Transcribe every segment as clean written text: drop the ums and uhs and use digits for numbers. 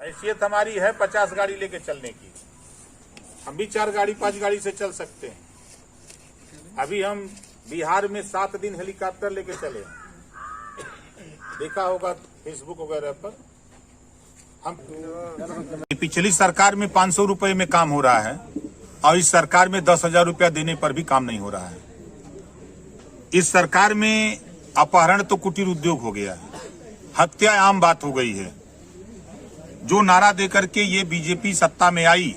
हैसियत हमारी है 50 गाड़ी लेके चलने की। हम भी 4 गाड़ी 5 गाड़ी से चल सकते हैं। अभी हम बिहार में 7 दिन हेलीकॉप्टर लेके चले, देखा होगा फेसबुक वगैरह पर। हम पिछली सरकार में 500 रुपए में काम हो रहा है और इस सरकार में 10,000 रुपया देने पर भी काम नहीं हो रहा है। इस सरकार में अपहरण तो कुटीर उद्योग हो गया है, हत्या आम बात हो गई है। जो नारा देकर के ये बीजेपी सत्ता में आई,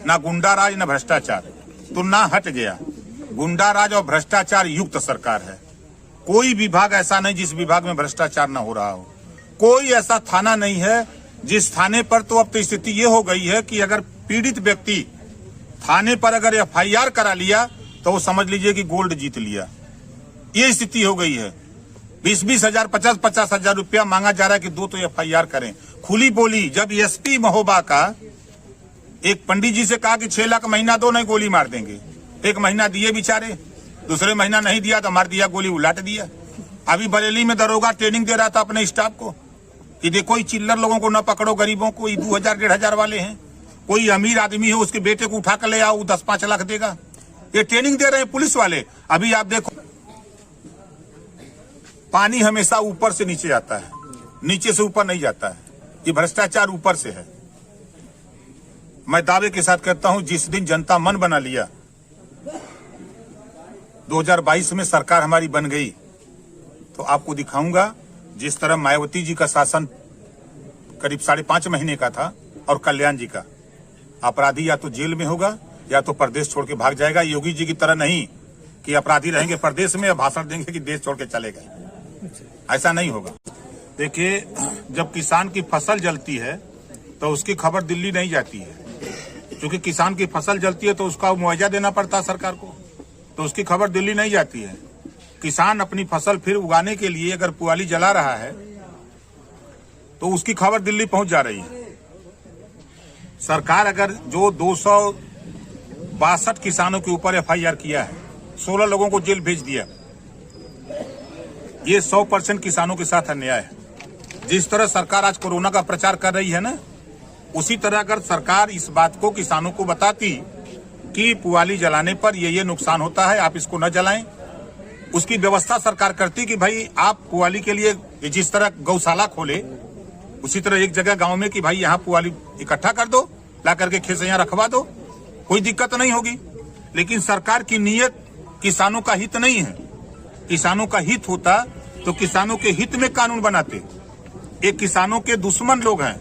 ना गुंडा राज ना भ्रष्टाचार, तो ना हट गया। गुंडा राज और भ्रष्टाचार युक्त सरकार है। कोई विभाग ऐसा नहीं जिस विभाग में भ्रष्टाचार ना हो रहा हो। कोई ऐसा थाना नहीं है जिस थाने पर, तो अब तो स्थिति ये हो गई है कि अगर पीड़ित व्यक्ति थाने पर अगर FIR करा लिया तो वो समझ लीजिए कि गोल्ड जीत लिया। ये स्थिति हो गई है। 20-20 हजार 50-50 हजार रुपया मांगा जा रहा है कि 2 तो FIR करें। खुली बोली जब SP महोबा का एक पंडित जी से कहा कि 6 लाख महीना दो, नहीं गोली मार देंगे। 1 महीना दिए बेचारे, दूसरे महीना नहीं दिया तो मार दिया, गोली उलाट दिया। अभी बरेली में दरोगा ट्रेनिंग दे रहा था अपने स्टाफ को कि देखो ये चिल्लर लोगों को न पकड़ो, गरीबों को, 2,000-1,500 वाले हैं। कोई अमीर आदमी है उसके बेटे को उठा कर ले आओ, 10-5 लाख देगा। ये ट्रेनिंग दे रहे हैं पुलिस वाले। अभी आप देखो पानी हमेशा ऊपर से नीचे आता है, नीचे से ऊपर नहीं जाता है। ये भ्रष्टाचार ऊपर से है। मैं दावे के साथ कहता हूं, जिस दिन जनता मन बना लिया, 2022 में सरकार हमारी बन गई, तो आपको दिखाऊंगा जिस तरह मायावती जी का शासन करीब 5.5 महीने का था और कल्याण जी का। अपराधी या तो जेल में होगा या तो प्रदेश छोड़ के भाग जाएगा। योगी जी की तरह नहीं कि अपराधी रहेंगे प्रदेश में और भाषण देंगे कि देश छोड़ के चले गए। ऐसा नहीं होगा। देखिए, जब किसान की फसल जलती है तो उसकी खबर दिल्ली नहीं जाती है, क्योंकि किसान की फसल जलती है तो उसका मुआवजा देना पड़ता है सरकार को, तो उसकी खबर दिल्ली नहीं जाती है। किसान अपनी फसल फिर उगाने के लिए अगर पुआली जला रहा है तो उसकी खबर दिल्ली पहुंच जा रही है। सरकार अगर जो 262 किसानों के ऊपर FIR किया है, 16 लोगों को जेल भेज दिया, ये 100% किसानों के साथ अन्याय है। जिस तरह सरकार आज कोरोना का प्रचार कर रही है ना, उसी तरह अगर सरकार इस बात को किसानों को बताती कि पुआली जलाने पर ये नुकसान होता है, आप इसको न जलाएं, उसकी व्यवस्था सरकार करती कि भाई आप पुआली के लिए जिस तरह गौशाला खोले, उसी तरह एक जगह गांव में कि भाई यहाँ पुआली इकट्ठा कर दो, ला करके खेसैया रखवा दो, कोई दिक्कत नहीं होगी। लेकिन सरकार की नीयत किसानों का हित नहीं है। किसानों का हित होता तो किसानों के हित में कानून बनाते। ये किसानों के दुश्मन लोग हैं।